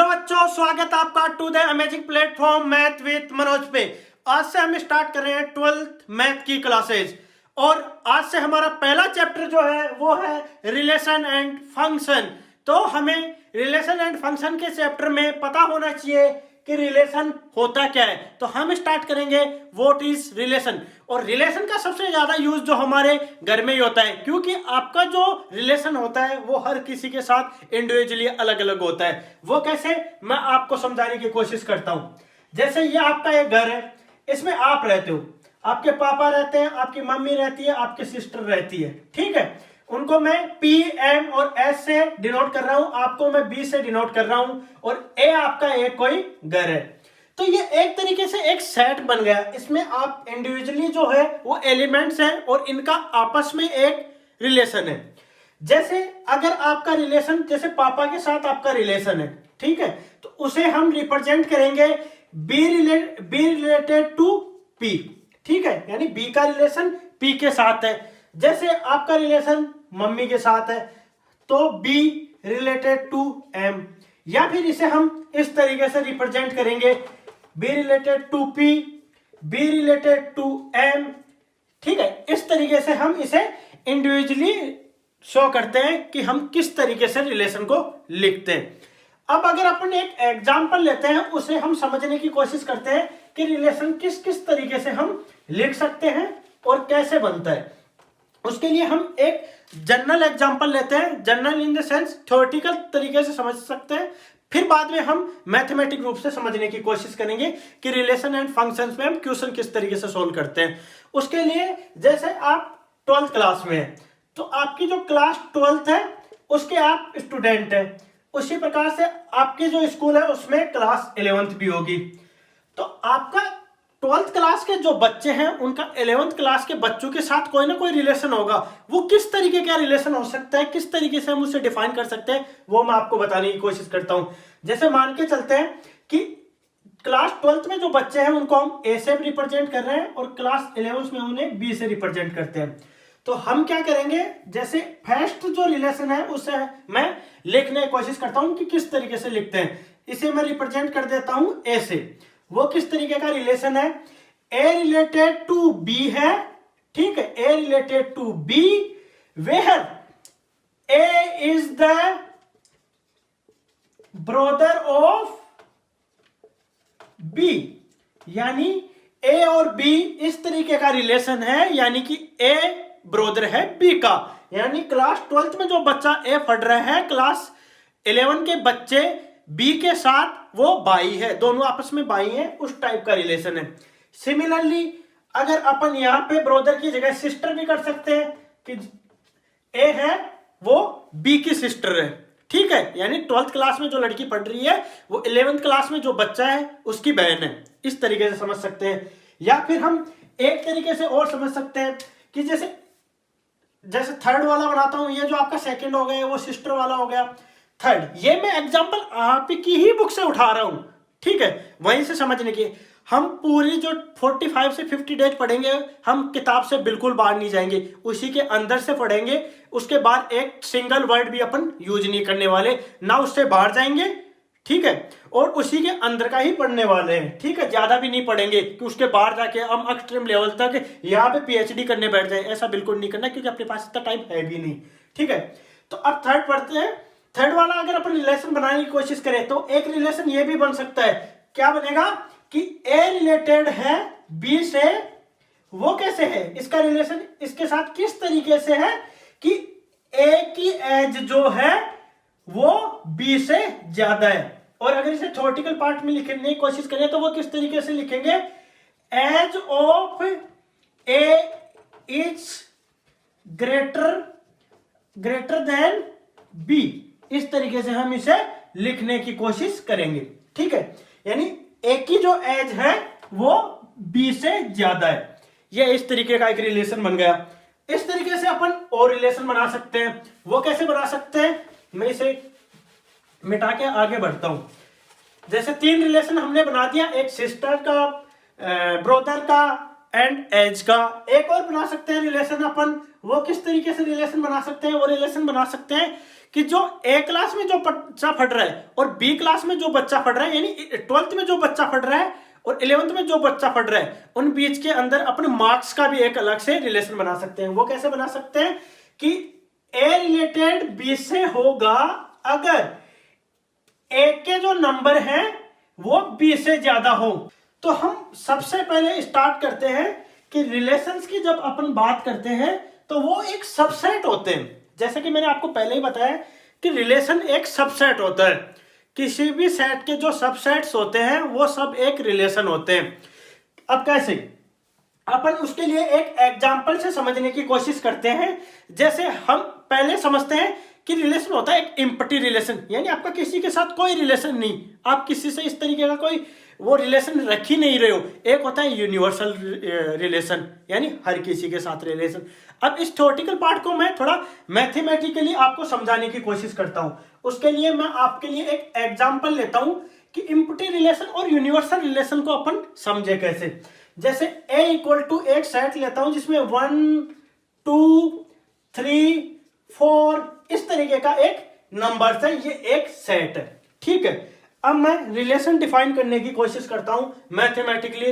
बच्चों, स्वागत है आपका to the amazing platform math with Manoj पे। आज से हम स्टार्ट कर रहे हैं 12th मैथ की क्लासेस और आज से हमारा पहला चैप्टर जो है वो है रिलेशन एंड फंक्शन। तो हमें रिलेशन एंड फंक्शन के चैप्टर में पता होना चाहिए कि रिलेशन होता क्या है। तो हम स्टार्ट करेंगे व्हाट इज रिलेशन। और रिलेशन का सबसे ज्यादा यूज जो हमारे घर में ही होता है, क्योंकि आपका जो रिलेशन होता है वो हर किसी के साथ इंडिविजुअली अलग अलग होता है। वो कैसे, मैं आपको समझाने की कोशिश करता हूं। जैसे ये आपका एक घर है, इसमें आप रहते हो, आपके पापा रहते हैं, आपकी मम्मी रहती है, आपकी सिस्टर रहती है, ठीक है। उनको मैं पी एम और एस से डिनोट कर रहा हूं, आपको मैं बी से डिनोट कर रहा हूं, और ए आपका एक कोई घर है। तो ये एक तरीके से एक सेट बन गया। इसमें आप इंडिविजुअली जो है वो एलिमेंट्स हैं और इनका आपस में एक रिलेशन है। जैसे अगर आपका रिलेशन, जैसे पापा के साथ आपका रिलेशन है, ठीक है, तो उसे हम रिप्रेजेंट करेंगे बी रिलेटेड टू पी, ठीक है, यानी बी का रिलेशन पी के साथ है। जैसे आपका रिलेशन मम्मी के साथ है तो बी रिलेटेड टू एम, या फिर इसे हम इस तरीके से रिप्रेजेंट करेंगे B related to P, B related to M, ठीक है। इस तरीके से हम इसे इंडिविजुअली शो करते हैं कि हम किस तरीके से रिलेशन को लिखते हैं। अब अगर अपन एक एग्जांपल लेते हैं, उसे हम समझने की कोशिश करते हैं कि रिलेशन किस किस तरीके से हम लिख सकते हैं और कैसे बनता है। उसके लिए हम एक जनरल एग्जांपल लेते हैं, general in the sense theoretical तरीके से समझ सकते हैं, फिर बाद में हम मैथमेटिक रूप से समझने की कोशिश करेंगे कि रिलेशन एंड फंक्शंस में हम क्वेश्चन किस तरीके से सोल्व करते हैं। उसके लिए जैसे आप 12th क्लास में हैं, तो आपकी जो क्लास 12th है उसके आप स्टूडेंट हैं, उसी प्रकार से आपके जो स्कूल है उसमें क्लास 11th भी होगी। तो आपका 12th क्लास के जो बच्चे हैं उनका 11th क्लास के बच्चों के साथ कोई ना कोई रिलेशन होगा। वो किस तरीके का रिलेशन हो सकता है, किस तरीके से हम उसे डिफाइन कर सकते हैं, वो मैं आपको बताने की कोशिश करता हूं। जैसे मान के चलते हैं कि क्लास 12th में जो बच्चे हैं उनको हम ए से रिप्रेजेंट कर रहे हैं और क्लास 11th में उन्हें बी से रिप्रेजेंट करते हैं। तो हम क्या करेंगे, जैसे फर्स्ट जो रिलेशन है उसे मैं लिखने की कोशिश करता हूं कि किस तरीके से लिखते हैं। इसे मैं रिप्रेजेंट कर देता हूं ए से। वो किस तरीके का रिलेशन है, ए रिलेटेड टू बी है, ठीक है, A related to B where A is the brother of B, यानी ए और बी इस तरीके का रिलेशन है, यानी कि ए ब्रदर है बी का। यानी क्लास 12th में जो बच्चा ए पढ़ रहा है, क्लास 11 के बच्चे बी के साथ वो भाई है, दोनों आपस में भाई हैं, उस टाइप का रिलेशन है। सिमिलरली अगर अपन यहां पे ब्रदर की जगह सिस्टर भी कर सकते हैं कि ए है वो बी की सिस्टर है, ठीक है, यानी 12th क्लास में जो लड़की पढ़ रही है वो 11th क्लास में जो बच्चा है उसकी बहन है। इस तरीके से समझ सकते हैं। या फिर हम एक तरीके से और समझ सकते हैं कि जैसे थर्ड वाला बनाता हूं, ये जो आपका सेकंड हो गया वो सिस्टर वाला हो गया थर्ड। ये मैं एग्जांपल आपकी ही बुक से उठा रहा हूं, ठीक है, वहीं से समझने की। हम पूरी जो 45 से 50 डेज पढ़ेंगे, हम किताब से बिल्कुल बाहर नहीं जाएंगे, उसी के अंदर से पढ़ेंगे। उसके बाद एक सिंगल वर्ड भी अपन यूज नहीं करने वाले, ना उससे बाहर जाएंगे, ठीक है, और उसी के अंदर का ही पढ़ने वाले हैं, ठीक है। ज्यादा भी नहीं पढ़ेंगे कि उसके बाहर जाके हम एक्सट्रीम लेवल तक यहाँ पे पीएचडी करने बैठ जाए, ऐसा बिल्कुल नहीं करना, क्योंकि अपने पास इतना टाइम है भी नहीं, ठीक है। तो अब थर्ड पढ़ते हैं। थर्ड वाला अगर अपन रिलेशन बनाने की कोशिश करें तो एक रिलेशन ये भी बन सकता है, क्या बनेगा कि ए रिलेटेड है बी से। वो कैसे है, इसका रिलेशन इसके साथ किस तरीके से है कि ए की एज जो है वो बी से ज्यादा है। और अगर इसे थ्योरेटिकल पार्ट में लिखने की कोशिश करें तो वो किस तरीके से लिखेंगे, age of A is greater than B. इस तरीके से हम इसे लिखने की कोशिश करेंगे, ठीक है, यानी ए की जो एज है वो बी से ज्यादा है। ये इस तरीके का एक रिलेशन बन गया। इस तरीके से अपन और रिलेशन बना सकते हैं। वो कैसे बना सकते हैं, मैं इसे मिटा के आगे बढ़ता हूं। जैसे 3 रिलेशन हमने बना दिया, एक सिस्टर का, ब्रदर का एंड एज का। एक और बना सकते हैं रिलेशन अपन। वो किस तरीके से रिलेशन बना सकते हैं, वो रिलेशन बना सकते हैं कि जो ए क्लास में जो बच्चा पढ़ रहा है और बी क्लास में जो बच्चा पढ़ रहा है, यानी 12th में जो बच्चा पढ़ रहा है और 11th में जो बच्चा पढ़ रहा है, उन बीच के अंदर अपने मार्क्स का भी एक अलग से रिलेशन बना सकते हैं। वो कैसे बना सकते हैं कि ए रिलेटेड बी से होगा अगर ए के जो नंबर हैं वो बी से ज्यादा हो। तो हम सबसे पहले स्टार्ट करते हैं कि रिलेशंस की जब अपन बात करते हैं तो वो एक सबसेट होते हैं। जैसे कि मैंने आपको पहले ही बताया कि रिलेशन एक सबसेट होता है। किसी भी सेट के जो सबसेट्स होते हैं वो सब एक रिलेशन होते हैं। अब कैसे, अपन उसके लिए एक एग्जांपल से समझने की कोशिश करते हैं। जैसे हम पहले समझते हैं कि रिलेशन होता है एक एम्प्टी रिलेशन, यानी आपका किसी के साथ कोई रिलेशन नहीं, आप किसी से इस तरीके का कोई वो रिलेशन रख ही नहीं रहे हो। एक होता है यूनिवर्सल रिलेशन, यानी हर किसी के साथ रिलेशन। अब इस थ्योरेटिकल पार्ट को मैं थोड़ा मैथमेटिकली आपको समझाने की कोशिश करता हूं। उसके लिए मैं आपके लिए एक एग्जांपल लेता हूं कि एम्प्टी रिलेशन और यूनिवर्सल रिलेशन को अपन समझे कैसे। जैसे A इक्वल टू एक सेट लेता हूं जिसमें 1 2 3 4 इस तरीके का एक नंबर है, ये एक सेट है, ठीक है। अब मैं रिलेशन डिफाइन करने की कोशिश करता हूं मैथमेटिकली।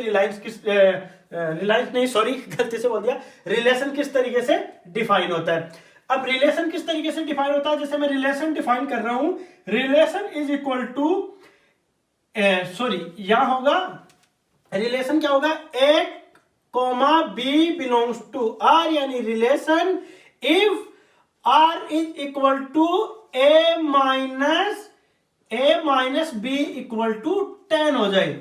गलती से बोल दिया, रिलेशन किस तरीके से डिफाइन होता है। अब रिलेशन किस तरीके से डिफाइन होता है, जैसे मैं रिलेशन डिफाइन कर रहा हूं, रिलेशन इज इक्वल टू यहां होगा रिलेशन क्या होगा, A comma B belongs to R, यानी relation if R is equal to A minus B equal to 10 हो जाए,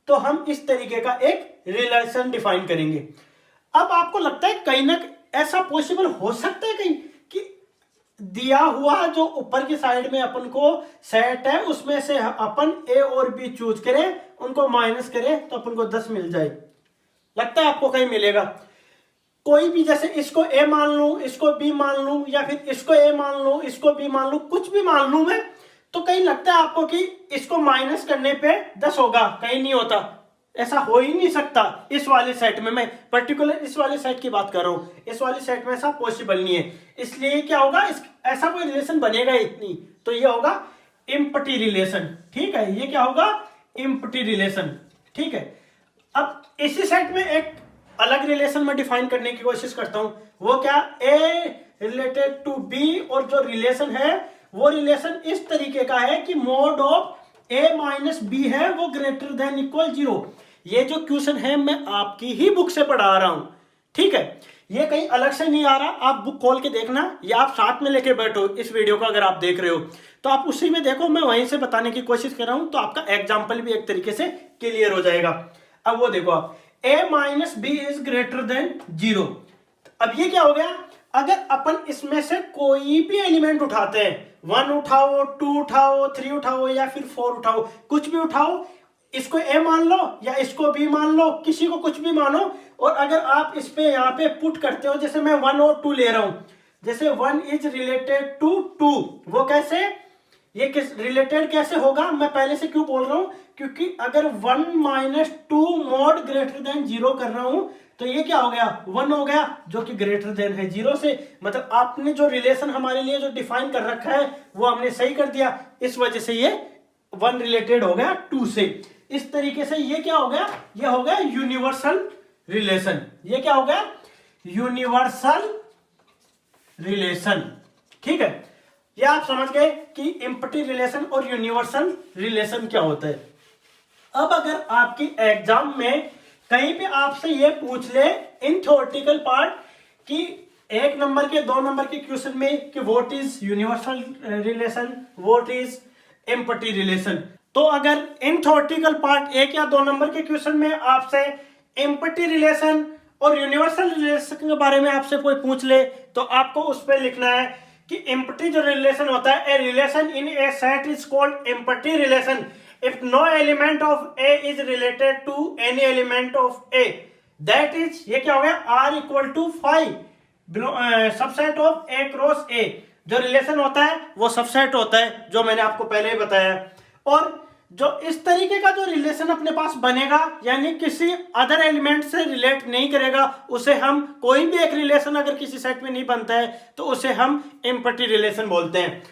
तो हम इस तरीके का एक रिलेशन डिफाइन करेंगे। अब आपको लगता है कहीं ना ऐसा पॉसिबल हो सकता है कहीं कि दिया हुआ जो ऊपर की साइड में अपन को सेट है उसमें से अपन A और B चूज करें, उनको माइनस करें तो अपन को 10 मिल जाए। लगता है आपको कहीं मिलेगा? कोई भी, जैसे इसको A मान लूं, इसको B मान लूं, या फिर इसको A मान लूं, इसको B मान लूं, कुछ भी मान लूं मैं, तो कहीं लगता है आपको कि इसको माइनस करने पे 10 होगा? कहीं नहीं होता, ऐसा हो ही नहीं सकता। इस वाले सेट में, मैं पर्टिकुलर इस वाले सेट की बात कर रहा हूं, इस वाले सेट में ऐसा पॉसिबल नहीं है। इसलिए क्या होगा, ऐसा कोई रिलेशन बनेगा ही नहीं, तो ये होगा एम्प्टी रिलेशन, ठीक है। ये क्या होगा, एम्प्टी रिलेशन, ठीक है। अब इसी सेट में एक अलग रिलेशन में डिफाइन करने की कोशिश करता हूं, वो क्या, A रिलेटेड टू B, और जो रिलेशन है वो रिलेशन इस तरीके का है कि mode of A minus B है वो ग्रेटर देन इक्वल 0। ये जो क्वेश्चन है मैं आपकी ही बुक से पढ़ा रहा हूं, ठीक है। ये कहीं अलग से नहीं आ रहा, आप बुक खोल के देखना, या आप साथ में लेके बैठो इस वीडियो को, अगर आप देख रहे हो तो आप उसी में देखो, मैं वहीं से बताने की कोशिश कर रहा हूं, तो आपका एग्जाम्पल भी एक तरीके से क्लियर हो जाएगा। अब वो देखो आप, A minus B is greater then 0। अब ये क्या हो गया, अगर अपन इसमें से कोई भी एलिमेंट उठाते हैं, 1 उठाओ, 2 उठाओ, 3 उठाओ, या फिर 4 उठाओ, कुछ भी उठाओ, इसको A मान लो या इसको B मान लो, किसी को कुछ भी मानो, और अगर आप इस पे यहाँ पे पुट करते हो, जैसे मैं 1 और 2 ले रहा हूं, जैसे 1 इज रिलेटेड टू 2, वो कैसे, ये किस रिलेटेड कैसे होगा, मैं पहले से क्यों बोल रहा हूं, क्योंकि अगर 1 माइनस 2 मोड ग्रेटर देन 0 कर रहा हूं, तो ये क्या हो गया, 1 हो गया, जो कि ग्रेटर देन है 0 से। मतलब आपने जो रिलेशन हमारे लिए जो डिफाइन कर रखा है वो हमने सही कर दिया, इस वजह से ये 1 रिलेटेड हो गया 2 से। इस तरीके से ये क्या हो गया, ये हो गया यूनिवर्सल रिलेशन। ये क्या हो गया, यूनिवर्सल रिलेशन, ठीक है। ये आप समझ गए कि एम्प्टी रिलेशन और यूनिवर्सल रिलेशन क्या होता है। अब अगर आपकी एग्जाम में कहीं पे आपसे ये पूछ ले इन थ्योरेटिकल पार्ट कि 1 नंबर के 2 नंबर के क्वेश्चन में कि what is universal relation, what is empty relation, तो अगर इन थ्योरेटिकल पार्ट 1 या 2 नंबर के क्वेश्चन में आपसे एम्प्टी रिलेशन और यूनिवर्सल रिलेशन के बारे में आपसे कोई पूछ ले, तो आपको उस पर लिखना है कि एम्प्टी जो रिलेशन होता है, A relation in A set is called empty relation if no element of A is related to any element of A, that is, ये क्या हो गया, R equal to 5 subset of A cross A। जो relation होता है वो subset होता है, जो मैंने आपको पहले ही बताया। और जो इस तरीके का जो रिलेशन अपने पास बनेगा, यानी किसी अदर एलिमेंट से रिलेट नहीं करेगा, उसे हम, कोई भी एक रिलेशन अगर किसी सेट में नहीं बनता है तो उसे हम एम्प्टी रिलेशन बोलते हैं।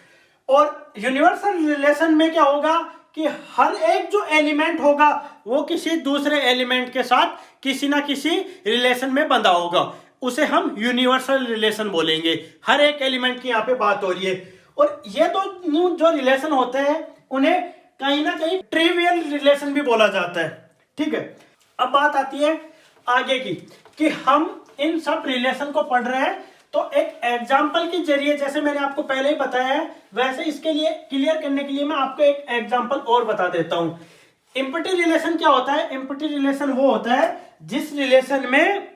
और यूनिवर्सल रिलेशन में क्या होगा कि हर एक जो एलिमेंट होगा वो किसी दूसरे एलिमेंट के साथ किसी ना किसी रिलेशन में बंधा होगा, उसे हम यूनिवर्सल रिलेशन बोलेंगे। हर एक एलिमेंट की यहाँ पे बात हो रही है। और ये दो जो रिलेशन होते हैं उन्हें कहीं ना कहीं ट्रिवियल रिलेशन भी बोला जाता है, ठीक है। अब बात आती है आगे की कि हम इन सब रिलेशन को पढ़ रहे हैं, तो एक एग्जाम्पल के जरिए, जैसे मैंने आपको पहले ही बताया है, वैसे इसके लिए क्लियर करने के लिए मैं आपको एक एग्जाम्पल और बता देता हूं। इम्पटी रिलेशन क्या होता है? इम्पटी रिलेशन वो होता है जिस रिलेशन में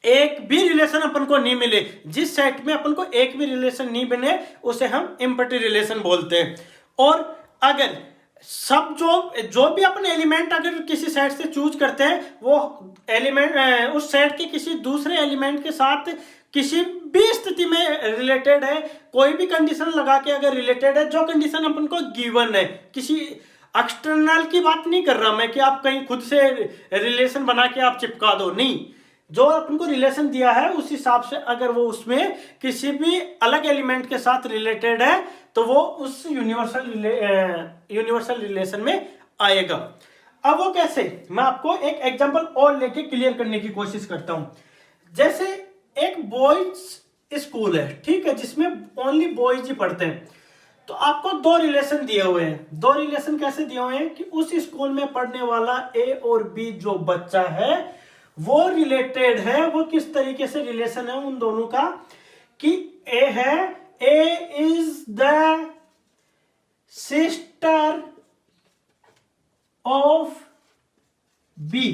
एक भी रिलेशन अपन को नहीं मिले, जिस सेट में अपन को एक भी रिलेशन नहीं बने, उसे हम इम्पटी रिलेशन बोलते हैं। और अगर सब जो भी अपन एलिमेंट अगर किसी सेट से चूज करते हैं, वो एलिमेंट उस सेट के किसी दूसरे एलिमेंट के साथ किसी भी स्थिति में रिलेटेड है, कोई भी कंडीशन लगा के अगर रिलेटेड है, जो कंडीशन अपन को गिवन है, किसी एक्सटर्नल की बात नहीं कर रहा मैं कि आप कहीं खुद से रिलेशन बना के आप चिपका दो, नहीं, जो अपन को रिलेशन दिया है उस हिसाब से अगर वो उसमें किसी भी अलग एलिमेंट के साथ रिलेटेड है तो वो उस यूनिवर्सल रिलेशन में आएगा। अब वो कैसे, मैं आपको एक एग्जांपल और लेके क्लियर करने की कोशिश करता हूं। जैसे एक बॉयज स्कूल है, ठीक है, जिसमें ओनली बॉयज ही पढ़ते हैं, तो आपको दो रिलेशन दिए हुए हैं। दो रिलेशन कैसे दिए हुए हैं कि उस स्कूल में पढ़ने वाला ए और बी जो बच्चा है वो रिलेटेड है। वो किस तरीके से रिलेशन है उन दोनों का कि ए है, A is the sister of B.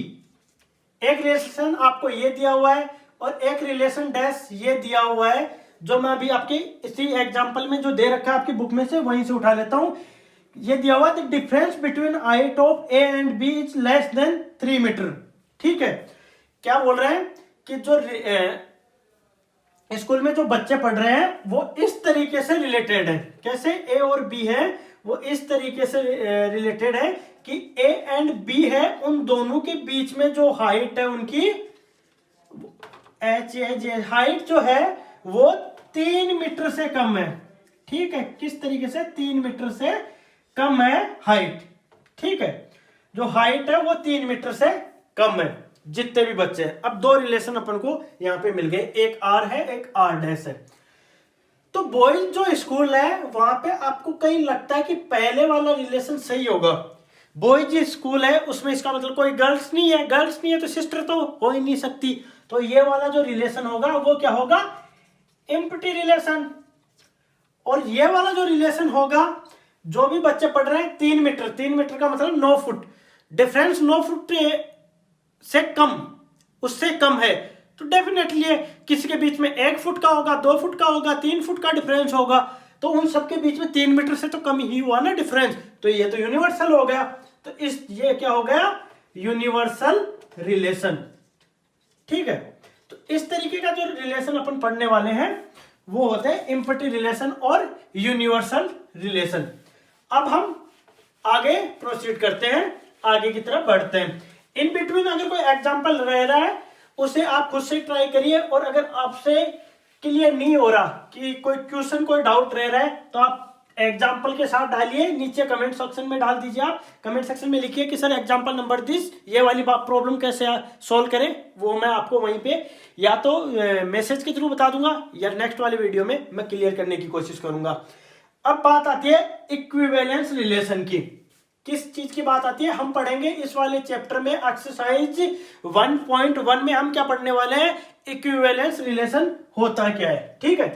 एक रिलेशन आपको ये दिया हुआ है और एक रिलेशन डैश ये दिया हुआ है, जो मैं अभी आपके इसी एग्जांपल में जो दे रखा है आपकी बुक में से वहीं से उठा लेता हूं। ये दिया हुआ है the difference between height of A and B is less than 3 metre, ठीक है। क्या बोल रहे हैं कि जो स्कूल में जो बच्चे पढ़ रहे हैं वो इस तरीके से रिलेटेड है। कैसे? ए और बी है वो इस तरीके से रिलेटेड है कि ए एंड बी है, उन दोनों के बीच में जो हाइट है उनकी हाइट जो है वो 3 मीटर से कम है, ठीक है। किस तरीके से? 3 मीटर से कम है हाइट, ठीक है। जो हाइट है वो 3 मीटर से कम है जितने भी बच्चे हैं। अब दो रिलेशन अपन को यहां पे मिल गए, एक आर है एक आर डैश है। तो बॉयज जो स्कूल है वहां पे आपको कहीं लगता है कि पहले वाला रिलेशन सही होगा। बॉयज स्कूल है उसमें इसका मतलब कोई गर्ल्स नहीं है, गर्ल्स नहीं है तो सिस्टर तो हो ही नहीं सकती, तो ये वाला जो रिलेशन होगा वो क्या होगा? Empty relation. और ये वाला जो रिलेशन होगा, जो भी बच्चे पढ़ रहे हैं 3 मीटर, 3 मीटर का मतलब 9 फुट, डिफरेंस 9 फुट से कम, उससे कम है, तो डेफिनेटली है किसी के बीच में 1 फुट का होगा, 2 फुट का होगा, 3 फुट का डिफरेंस होगा, तो उन सबके बीच में 3 मीटर से तो कम ही हुआ ना डिफरेंस, तो ये तो यूनिवर्सल हो गया। तो ये क्या हो गया? यूनिवर्सल रिलेशन, ठीक है। तो इस तरीके का जो रिलेशन अपन पढ़ने वाले हैं वो होते हैं इम्पटी रिलेशन और यूनिवर्सल रिलेशन। अब हम आगे प्रोसीड करते हैं, आगे की तरफ बढ़ते हैं। इन बिटवीन अगर कोई एग्जांपल रह रहा है उसे आप खुद से ट्राई करिए, और अगर आपसे क्लियर नहीं हो रहा कि कोई क्वेश्चन कोई डाउट रह रहा है तो आप एग्जांपल के साथ डालिए, नीचे कमेंट सेक्शन में डाल दीजिए। आप कमेंट सेक्शन में लिखिए कि सर एग्जांपल नंबर 10 ये वाली प्रॉब्लम कैसे सॉल्व करें, वो मैं आपको वहीं पे या तो मैसेज के थ्रू बता दूंगा या नेक्स्ट वाले वीडियो में मैं क्लियर करने की कोशिश करूंगा। अब बात आती है इक्विवेलेंस रिलेशन की। किस चीज की बात आती है? हम पढ़ेंगे इस वाले चैप्टर में एक्सरसाइज 1.1 में हम क्या पढ़ने वाले हैं? इक्विवेलेंस रिलेशन होता क्या है, ठीक है।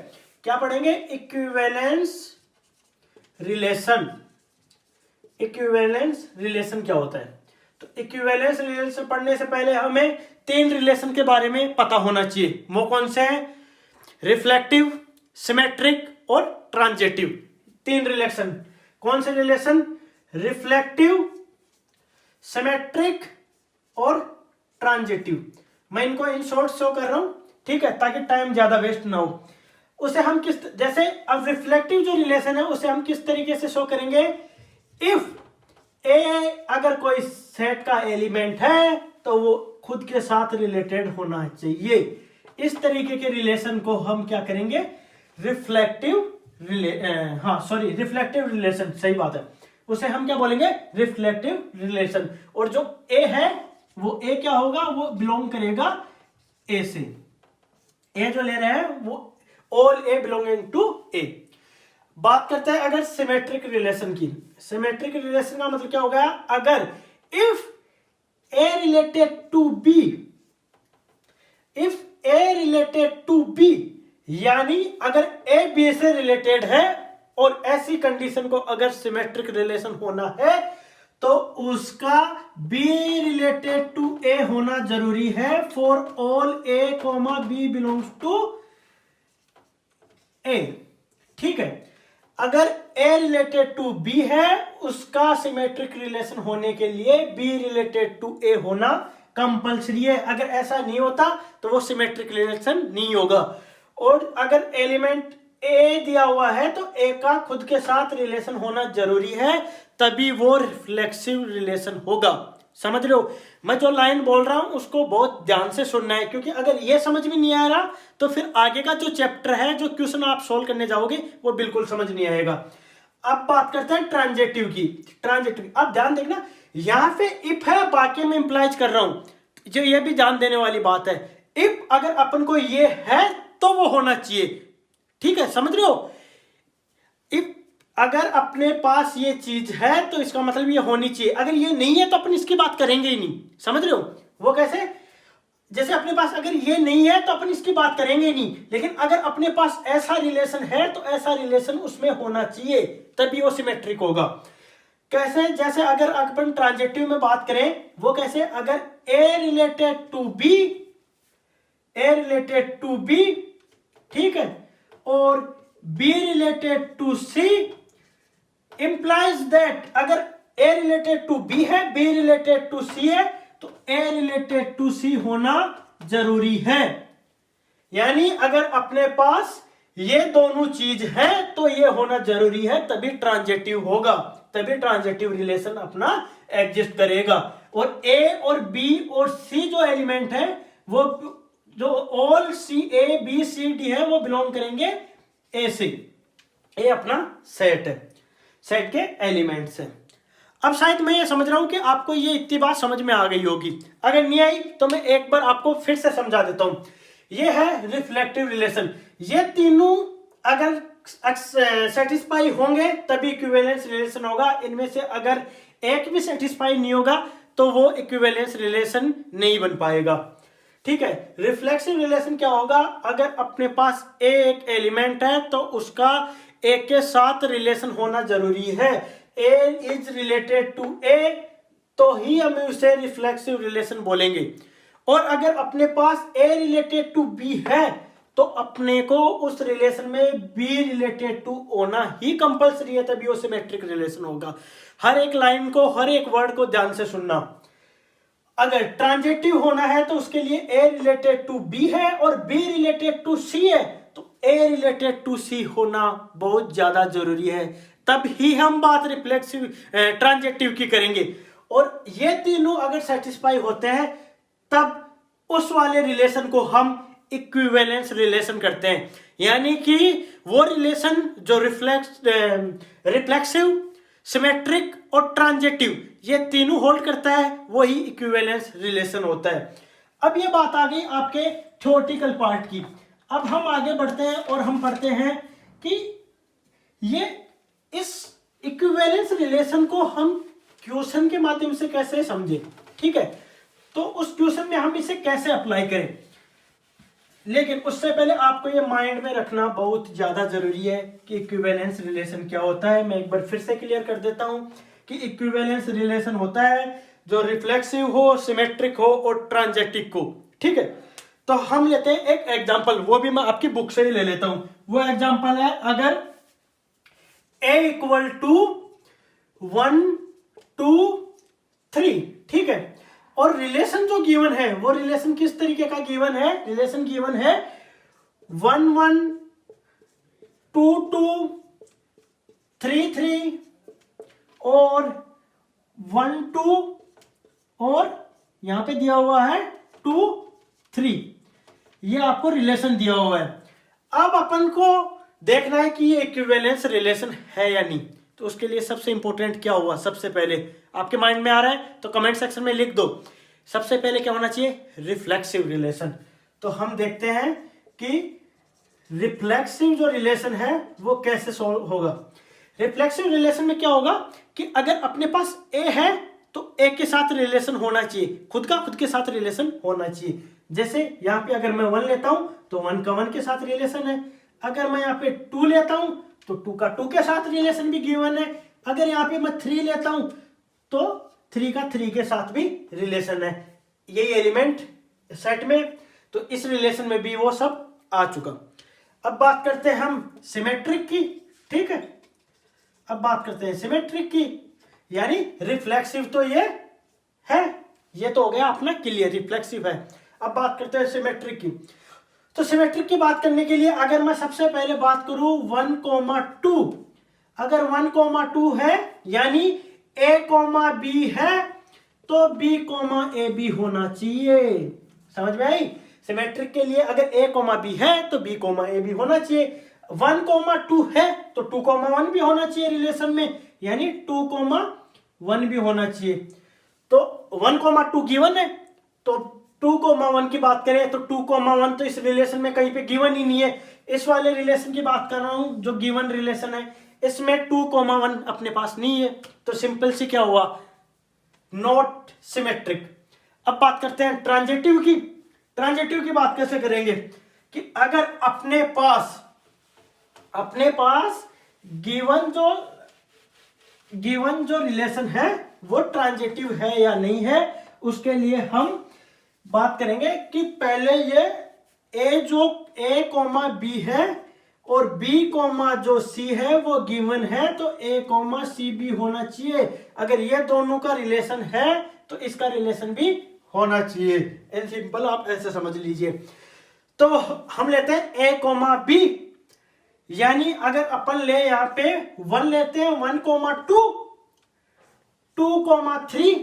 क्या पढ़ेंगे? Equivalence relation. इक्विवेलेंस रिलेशन क्या होता है? तो इक्विवेलेंस रिलेशन पढ़ने से पहले हमें 3 रिलेशन के बारे में पता होना चाहिए। वो कौन से हैं? रिफ्लेक्टिव, सिमेट्रिक और ट्रांजिटिव। 3 रिलेशन। कौन से रिलेशन? रिफ्लेक्टिव, सिमेट्रिक और ट्रांजिटिव। मैं इनको इन शॉर्ट शो कर रहा हूं, ठीक है, ताकि टाइम ज्यादा वेस्ट ना हो। उसे हम किस, जैसे अब रिफ्लेक्टिव जो रिलेशन है उसे हम किस तरीके से शो करेंगे? इफ ए अगर कोई सेट का एलिमेंट है तो वो खुद के साथ रिलेटेड होना चाहिए। इस तरीके के रिलेशन को हम क्या करेंगे? रिफ्लेक्टिव रिफ्लेक्टिव रिलेशन, सही बात है, उसे हम क्या बोलेंगे, रिफ्लेक्टिव रिलेशन। और जो ए है वो ए क्या होगा, वो बिलोंग करेगा ए से, ए जो ले रहे हैं वो all A belonging to A. बात करते हैं अगर सिमेट्रिक रिलेशन की। सिमेट्रिक रिलेशन का मतलब क्या हो गया, अगर if A related to B, if A related to B, यानी अगर ए बी से रिलेटेड है और ऐसी कंडीशन को अगर सिमेट्रिक रिलेशन होना है तो उसका बी रिलेटेड टू ए होना जरूरी है for all A comma B belongs to A. ठीक है, अगर ए रिलेटेड टू बी है उसका सिमेट्रिक रिलेशन होने के लिए बी रिलेटेड टू ए होना कंपल्सरी है। अगर ऐसा नहीं होता तो वो सिमेट्रिक रिलेशन नहीं होगा। और अगर एलिमेंट ए दिया हुआ है तो ए का खुद के साथ रिलेशन होना जरूरी है, तभी वो रिफ्लेक्सिव रिलेशन होगा। समझ रहे हो, मैं जो लाइन बोल रहा हूं उसको बहुत ध्यान से सुनना है, क्योंकि अगर ये समझ में नहीं आ रहा तो फिर आगे का जो चैप्टर है, जो क्वेश्चन आप सोल्व करने जाओगे वो बिल्कुल समझ नहीं आएगा। अब बात करते हैं ट्रांजेक्टिव की। ट्रांजेक्टिव, अब ध्यान देखना, यहां पे इफ है, बाकी में इंप्लाइज कर रहा हूं, जो ये भी ध्यान देने वाली बात है। इफ अगर अपन को ये है तो वो होना चाहिए। ठीक है, समझ रहे हो, इफ अगर अपने पास ये चीज है तो इसका मतलब ये होनी चाहिए, अगर ये नहीं है तो अपन इसकी बात करेंगे ही नहीं। समझ रहे हो, वो कैसे, जैसे अपने पास अगर ये नहीं है तो अपन इसकी बात करेंगे नहीं, लेकिन अगर अपने पास ऐसा रिलेशन है तो ऐसा रिलेशन उसमें होना चाहिए, तभी वो सिमेट्रिक होगा। कैसे, जैसे अगर अपन ट्रांजेक्टिव में बात करें, वो कैसे, अगर A related to B, A related to B, ठीक है, और B related to C, implies that अगर ए रिलेटेड टू बी है, बी रिलेटेड टू सी है, तो ए रिलेटेड टू सी होना जरूरी है। यानी अगर अपने पास ये दोनों चीज है तो ये होना जरूरी है, तभी ट्रांजेक्टिव होगा, तभी ट्रांजेक्टिव रिलेशन अपना एग्जिस्ट करेगा। और ए और बी और सी जो एलिमेंट है, वो जो all C, A B C D है, वो बिलोंग करेंगे ए से। ए अपना सेट है, सेट के एलिमेंट्स है। अब शायद मैं ये समझ रहा हूं कि आपको ये इतनी बात समझ में आ गई होगी, अगर नहीं आई तो मैं एक बार आपको फिर से समझा देता हूं। ये है रिफ्लेक्टिव रिलेशन, ये तीनों अगर सेटिस्फाई होंगे तभी इक्विवेलेंस रिलेशन होगा। इनमें से अगर एक भी सेटिस्फाई नहीं होगा तो वो इक्विवेलेंस रिलेशन नहीं बन पाएगा। ठीक है, रिफ्लेक्सिव रिलेशन क्या होगा, अगर अपने पास एक एलिमेंट है तो उसका एक के साथ रिलेशन होना जरूरी है। ए इज रिलेटेड टू ए तो ही हम उसे रिफ्लेक्सिव रिलेशन बोलेंगे। और अगर अपने पास ए रिलेटेड टू बी है तो अपने को उस रिलेशन में बी रिलेटेड टू होना ही कंपलसरी है, तभी वो सिमेट्रिक रिलेशन होगा। हर एक लाइन को, हर एक वर्ड को ध्यान से सुनना। अगर ट्रांजेक्टिव होना है तो उसके लिए ए रिलेटेड टू बी है और बी रिलेटेड टू सी है, तो ए रिलेटेड टू सी होना बहुत ज्यादा जरूरी है, तब ही हम बात रिफ्लेक्सिव ट्रांजेक्टिव की करेंगे। और ये तीनों अगर सेटिस्फाई होते हैं तब उस वाले रिलेशन को हम इक्विवेलेंस रिलेशन करते हैं। यानी कि वो रिलेशन जो रिफ्लेक्सिव, सिमेट्रिक और ट्रांजेक्टिव ये तीनों होल्ड करता है, वही इक्विवेलेंस रिलेशन होता है। अब ये बात आ गई आपके थ्योरेटिकल पार्ट की। अब हम आगे बढ़ते हैं और हम पढ़ते हैं कि ये इस इक्विवेलेंस रिलेशन को हम क्वेश्चन के माध्यम से कैसे समझें। ठीक है, तो उस क्वेश्चन में हम इसे कैसे अप्लाई करें, लेकिन उससे पहले आपको ये माइंड में रखना बहुत ज्यादा जरूरी है कि इक्विवेलेंस रिलेशन क्या होता है। मैं एक बार फिर से क्लियर कर देता हूं कि इक्विवेलेंस रिलेशन होता है जो रिफ्लेक्सिव हो, सिमेट्रिक हो और ट्रांजेक्टिव हो। ठीक है, तो हम लेते हैं एक एग्जांपल, वो भी मैं आपकी बुक से ही ले लेता हूं। वो एग्जांपल है, अगर a इक्वल टू 1 2 3, ठीक है, और रिलेशन जो गिवन है वो रिलेशन किस तरीके का गिवन है, रिलेशन गिवन है 1 1 2 2 3 3 और 1 2 और यहां पे दिया हुआ है 2 3, ये आपको रिलेशन दिया हुआ है। अब अपन को देखना है कि ये इक्विवेलेंस रिलेशन है या नहीं। तो उसके लिए सबसे इंपॉर्टेंट क्या हुआ, सबसे पहले आपके माइंड में आ रहा है तो कमेंट सेक्शन में लिख दो। सबसे पहले क्या होना चाहिए, रिफ्लेक्सिव रिलेशन। तो हम देखते हैं कि रिफ्लेक्सिव जो रिलेशन है वो कैसे सॉल्व होगा। रिफ्लेक्सिव रिलेशन में क्या होगा कि अगर अपने पास ए है तो ए के साथ रिलेशन होना चाहिए, खुद के साथ रिलेशन होना चाहिए। जैसे यहाँ पे अगर मैं 1 लेता हूं तो 1 का 1 के साथ रिलेशन है। अगर मैं यहाँ पे 2 लेता हूं तो 2 का 2 के साथ रिलेशन भी गिवन है। अगर यहाँ पे मैं 3 लेता हूं तो 3 का 3 के साथ भी रिलेशन है, यही एलिमेंट सेट में। तो इस रिलेशन में भी वो सब आ चुका। अब बात करते हैं हम सिमेट्रिक की, ठीक है। अब बात करते हैं सिमेट्रिक की, यानी रिफ्लेक्सिव तो ये है, ये तो हो गया अपना क्लियर, रिफ्लेक्सिव है। अब बात करते हैं सिमेट्रिक की। तो सिमेट्रिक की बात करने के लिए अगर मैं सबसे पहले बात करूं 1,2, अगर 1,2 है यानी a, b है तो b, a, b होना चाहिए। समझ में आई? सिमेट्रिक के लिए अगर a, b है तो b, a, b होना चाहिए। 1,2 है तो 2,1 भी होना चाहिए रिलेशन में, यानी 2,1 भी होना चाहिए। तो 1,2 गिवन है तो 2,1 की बात करें तो 2,1 तो इस रिलेशन में कहीं पे गिवन ही नहीं है। इस वाले रिलेशन की बात कर रहा हूं जो गिवन रिलेशन है, इसमें 2,1 अपने पास नहीं है। तो सिंपल सी क्या हुआ, नॉट सिमेट्रिक। अब बात करते हैं ट्रांजिटिव की। ट्रांजिटिव की बात कैसे करेंगे कि अगर अपने पास गिवन जो रिलेशन है वो ट्रांजिटिव है या नहीं है, उसके लिए हम बात करेंगे कि पहले ये a, b है और b, जो c है वो गिवन है तो a, c, b होना चाहिए। अगर ये दोनों का रिलेशन है तो इसका रिलेशन भी होना चाहिए। इन सिंपल आप ऐसे समझ लीजिए। तो हम लेते हैं a, b, यानी अगर अपन ले यहां पे 1 लेते हैं 1,2, 2,3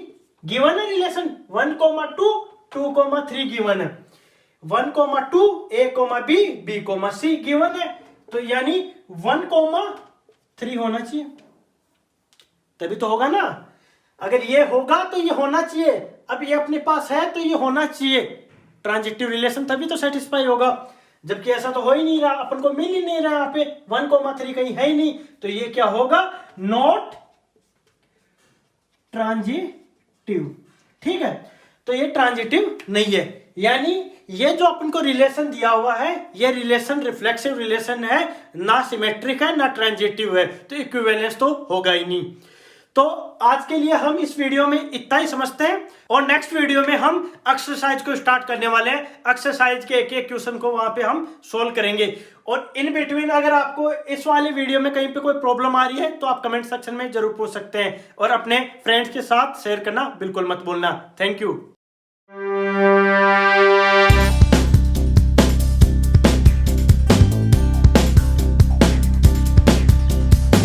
गिवन है रिलेशन, 1,2, 2,3 गिवन है, 1,2 a, b, c गिवन है। तो यानी 1,3 होना चाहिए, तभी तो होगा ना। अगर ये होगा तो ये होना चाहिए, अब ये अपने पास है तो ये होना चाहिए, ट्रांजिटिव रिलेशन तभी तो सेटिस्फाई होगा। जबकि ऐसा तो हो ही नहीं रहा, अपन को मिल ही नहीं रहा, यहाँ पे 1,3 कहीं है ही नहीं, तो ये क्या होगा, नॉट ट्रांजिटिव। ठीक है, तो ये ट्रांजिटिव नहीं है, यानी ये जो अपन को रिलेशन दिया हुआ है ये रिलेशन रिफ्लेक्सिव रिलेशन है, ना सिमेट्रिक है ना ट्रांजिटिव है, तो इक्विवेलेंस तो होगा ही नहीं। तो आज के लिए हम इस वीडियो में इतना ही समझते हैं और नेक्स्ट वीडियो में हम एक्सरसाइज को स्टार्ट करने वाले हैं। एक्सरसाइज के एक एक क्वेश्चन को वहां पे हम सोल्व करेंगे। और इन बिटवीन अगर आपको इस वाले वीडियो में कहीं पे कोई प्रॉब्लम आ रही है तो आप कमेंट सेक्शन में जरूर पूछ सकते हैं और अपने फ्रेंड्स के साथ शेयर करना बिल्कुल मत भूलना। Thank you.